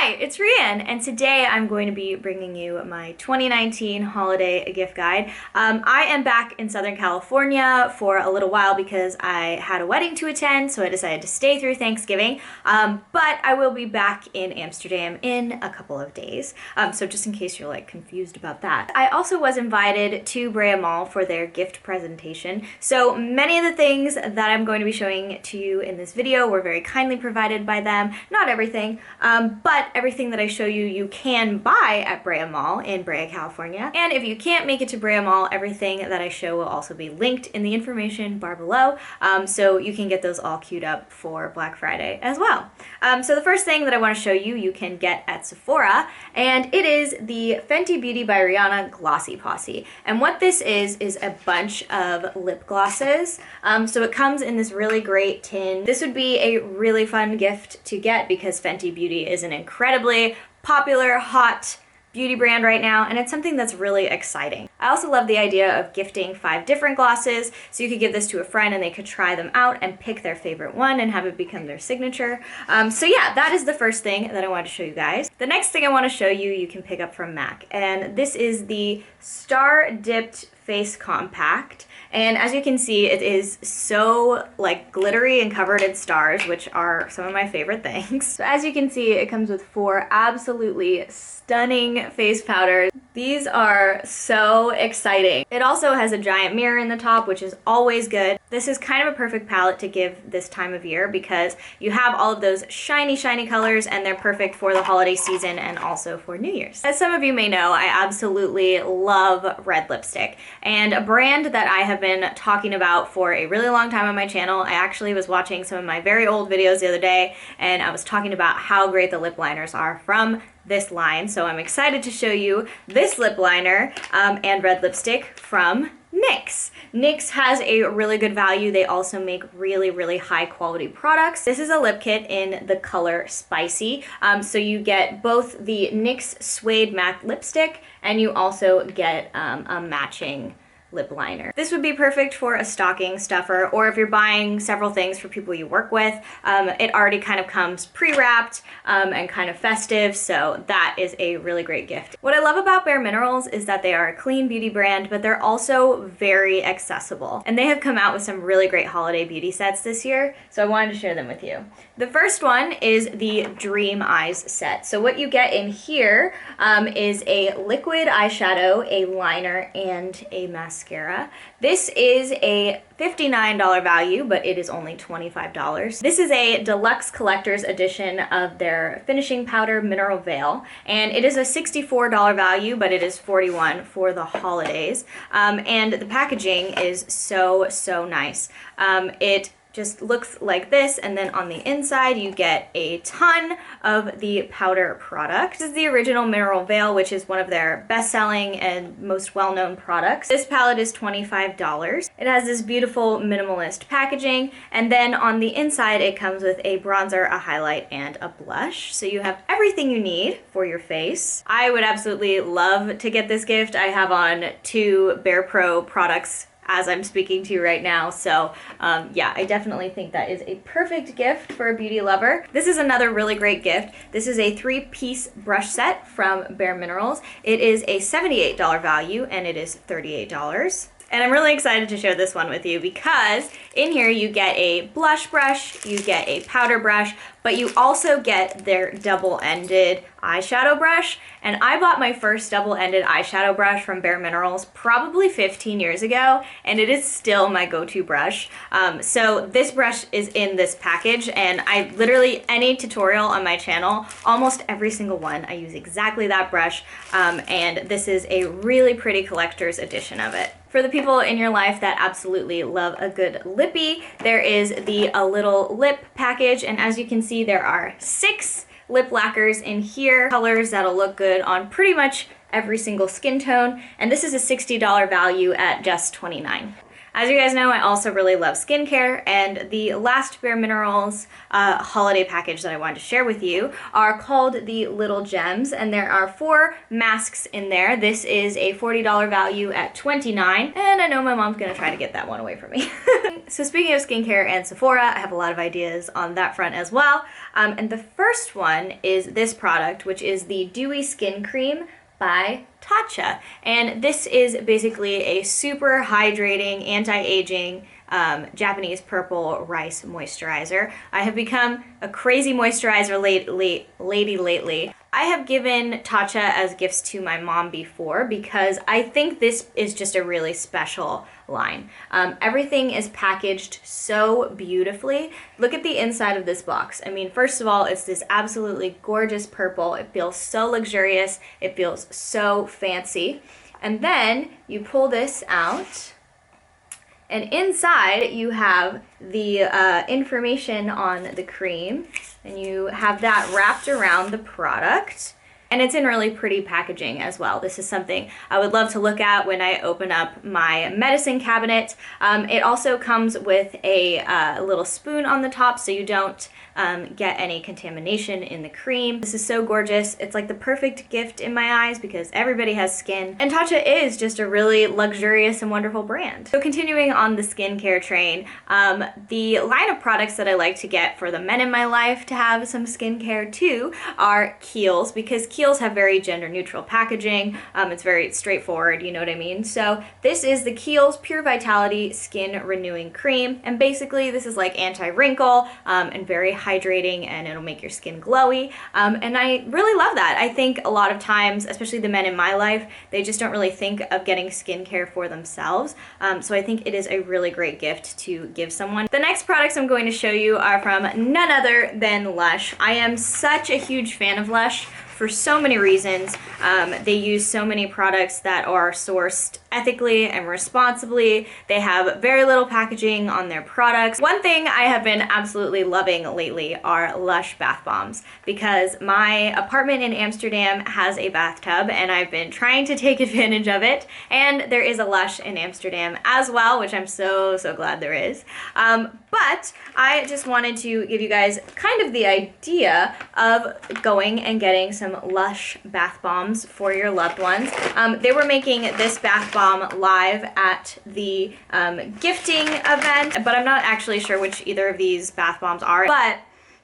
Hi, it's Riann, and today I'm going to be bringing you my 2019 holiday gift guide. I am back in Southern California for a little while because I had a wedding to attend, so I decided to stay through Thanksgiving, but I will be back in Amsterdam in a couple of days, so just in case you're like confused about that. I also was invited to Brea Mall for their gift presentation, so many of the things that I'm going to be showing to you in this video were very kindly provided by them. Not everything, but everything that I show you, you can buy at Brea Mall in Brea, California. And if you can't make it to Brea Mall, everything that I show will also be linked in the information bar below, so you can get those all queued up for Black Friday as well. So the first thing that I want to show you, you can get at Sephora, and it is the Fenty Beauty by Rihanna Glossy Posse. And what this is a bunch of lip glosses. So it comes in this really great tin. This would be a really fun gift to get because Fenty Beauty is an incredibly popular, hot beauty brand right now, and it's something that's really exciting. I also love the idea of gifting 5 different glosses, so you could give this to a friend and they could try them out and pick their favorite one and have it become their signature. So yeah, that is the first thing that I wanted to show you guys. The next thing I want to show you, you can pick up from MAC, and this is the Star Dipped Face Compact. And as you can see, it is so like glittery and covered in stars, which are some of my favorite things. So as you can see, it comes with 4 absolutely stunning face powders. These are so exciting. It also has a giant mirror in the top, which is always good. This is kind of a perfect palette to give this time of year because you have all of those shiny, shiny colors, and they're perfect for the holiday season and also for New Year's. As some of you may know, I absolutely love red lipstick, and a brand that I have been talking about for a really long time on my channel. I actually was watching some of my very old videos the other day, and I was talking about how great the lip liners are from this line, so I'm excited to show you this lip liner and red lipstick from NYX. NYX has a really good value. They also make really, really high quality products. This is a lip kit in the color Spicy. So you get both the NYX Suede Matte Lipstick and you also get a matching lip liner. This would be perfect for a stocking stuffer, or if you're buying several things for people you work with. It already kind of comes pre-wrapped and kind of festive, so that is a really great gift. What I love about bareMinerals is that they are a clean beauty brand, but they're also very accessible. And they have come out with some really great holiday beauty sets this year, so I wanted to share them with you. The first one is the Dream Eyes set. So what you get in here is a liquid eyeshadow, a liner, and a mascara. This is a $59 value, but it is only $25. This is a deluxe collector's edition of their finishing powder Mineral Veil, and it is a $64 value, but it is $41 for the holidays. And the packaging is so, so nice. It just looks like this, and then on the inside you get a ton of the powder product. This is the original Mineral Veil, which is one of their best-selling and most well-known products. This palette is $25. It has this beautiful minimalist packaging, and then on the inside it comes with a bronzer, a highlight, and a blush. So you have everything you need for your face. I would absolutely love to get this gift. I have on 2 Bare Pro products as I'm speaking to you right now. So yeah, I definitely think that is a perfect gift for a beauty lover. This is another really great gift. This is a 3-piece brush set from bareMinerals. It is a $78 value and it is $38. And I'm really excited to share this one with you because in here you get a blush brush, you get a powder brush, but you also get their double-ended eyeshadow brush. And I bought my first double-ended eyeshadow brush from bareMinerals probably 15 years ago, and it is still my go-to brush. So this brush is in this package, and I literally, any tutorial on my channel, almost every single one, I use exactly that brush, and this is a really pretty collector's edition of it. For the people in your life that absolutely love a good lippy, there is the A Little Lip package, and as you can see, there are 6 lip lacquers in here, colors that'll look good on pretty much every single skin tone, and this is a $60 value at just $29. As you guys know, I also really love skincare, and the last bareMinerals holiday package that I wanted to share with you are called the Little Gems, and there are 4 masks in there. This is a $40 value at $29, and I know my mom's gonna try to get that one away from me. So speaking of skincare and Sephora, I have a lot of ideas on that front as well. And the first one is this product, which is the Dewy Skin Cream by Tatcha. And this is basically a super hydrating, anti-aging Japanese purple rice moisturizer. I have become a crazy moisturizer lady lately. I have given Tatcha as gifts to my mom before because I think this is just a really special line. Everything is packaged so beautifully. Look at the inside of this box. I mean, first of all, it's this absolutely gorgeous purple. It feels so luxurious. It feels so fancy. And then you pull this out, and inside you have the information on the cream, and you have that wrapped around the product. And it's in really pretty packaging as well. This is something I would love to look at when I open up my medicine cabinet. It also comes with a little spoon on the top so you don't get any contamination in the cream. This is so gorgeous. It's like the perfect gift in my eyes because everybody has skin. And Tatcha is just a really luxurious and wonderful brand. So continuing on the skincare train, the line of products that I like to get for the men in my life to have some skincare too are Kiehl's, because Kiehl's have very gender neutral packaging. It's very straightforward, you know what I mean? So this is the Kiehl's Pure Vitality Skin Renewing Cream, and basically this is like anti-wrinkle and very hydrating, and it'll make your skin glowy. And I really love that. I think a lot of times, especially the men in my life, they just don't really think of getting skincare for themselves. So I think it is a really great gift to give someone. The next products I'm going to show you are from none other than Lush. I am such a huge fan of Lush for so many reasons. They use so many products that are sourced ethically and responsibly. They have very little packaging on their products. One thing I have been absolutely loving lately are Lush bath bombs, because my apartment in Amsterdam has a bathtub and I've been trying to take advantage of it, and there is a Lush in Amsterdam as well, which I'm so glad there is. But I just wanted to give you guys kind of the idea of going and getting some Lush bath bombs for your loved ones. They were making this bath bomb live at the gifting event, but I'm not actually sure which either of these bath bombs are, but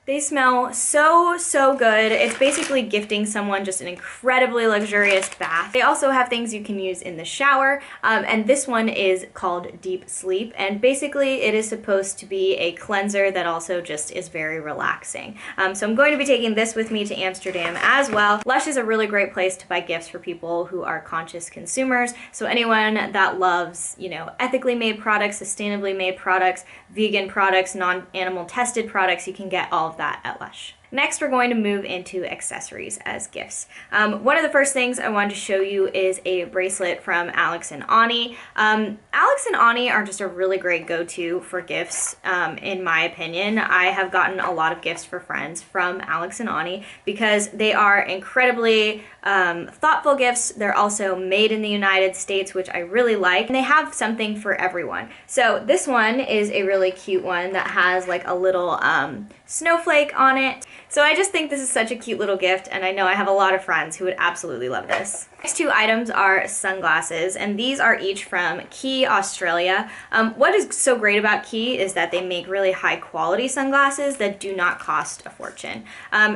they smell so good. It's basically gifting someone just an incredibly luxurious bath. They also have things you can use in the shower, and this one is called Deep Sleep, and basically it is supposed to be a cleanser that also just is very relaxing. So I'm going to be taking this with me to Amsterdam as well. Lush is a really great place to buy gifts for people who are conscious consumers, so anyone that loves, you know, ethically made products, sustainably made products, vegan products, non-animal tested products, you can get all of that at Lush. Next, we're going to move into accessories as gifts. One of the first things I wanted to show you is a bracelet from Alex and Ani. Alex and Ani are just a really great go-to for gifts, in my opinion. I have gotten a lot of gifts for friends from Alex and Ani because they are incredibly thoughtful gifts. They're also made in the United States, which I really like, and they have something for everyone. So this one is a really cute one that has like a little snowflake on it. So I just think this is such a cute little gift, and I know I have a lot of friends who would absolutely love this. Next 2 items are sunglasses, and these are each from Kiehl, Australia. What is so great about Kiehl is that they make really high quality sunglasses that do not cost a fortune.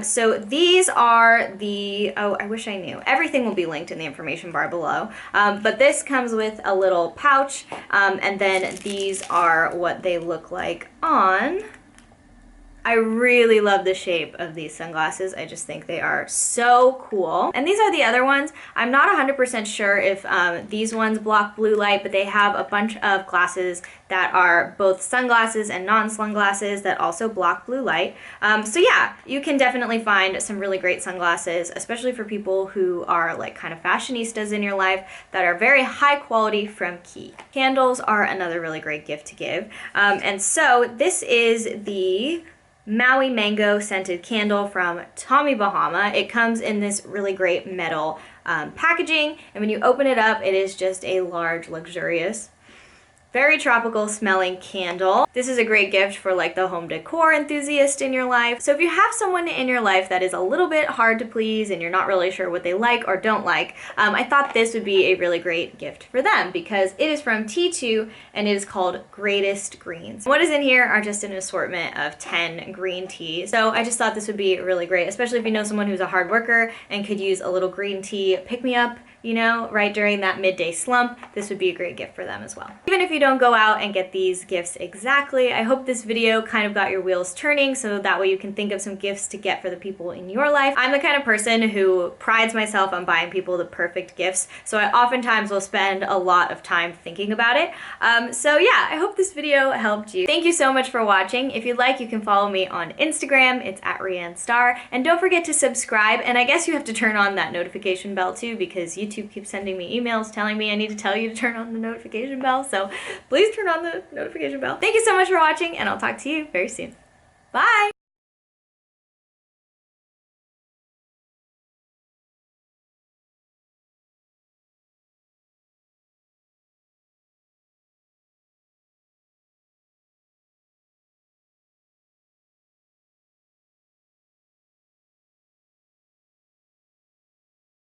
So these are the, oh, I wish I knew. Everything will be linked in the information bar below. But this comes with a little pouch, and then these are what they look like on. I really love the shape of these sunglasses. I just think they are so cool. And these are the other ones. I'm not 100% sure if these ones block blue light, but they have a bunch of glasses that are both sunglasses and non-sunglasses that also block blue light. So yeah, you can definitely find some really great sunglasses, especially for people who are like kind of fashionistas in your life, that are very high quality from Kiehl. Candles are another really great gift to give. And so this is the Maui Mango Scented Candle from Tommy Bahama. It comes in this really great metal packaging, and when you open it up, it is just a large, luxurious very tropical smelling candle. This is a great gift for like the home decor enthusiast in your life. So if you have someone in your life that is a little bit hard to please and you're not really sure what they like or don't like, I thought this would be a really great gift for them because it is from T2 and it is called Greatest Greens. What is in here are just an assortment of 10 green teas. So I just thought this would be really great, especially if you know someone who's a hard worker and could use a little green tea pick-me-up, you know, right during that midday slump. This would be a great gift for them as well. Even if you don't go out and get these gifts exactly, I hope this video kind of got your wheels turning so that way you can think of some gifts to get for the people in your life. I'm the kind of person who prides myself on buying people the perfect gifts, so I oftentimes will spend a lot of time thinking about it. So yeah, I hope this video helped you. Thank you so much for watching. If you'd like, you can follow me on Instagram. It's at riannstar. And don't forget to subscribe, and I guess you have to turn on that notification bell too because YouTube keeps sending me emails telling me I need to tell you to turn on the notification bell, so please turn on the notification bell. Thank you so much for watching, and I'll talk to you very soon. Bye!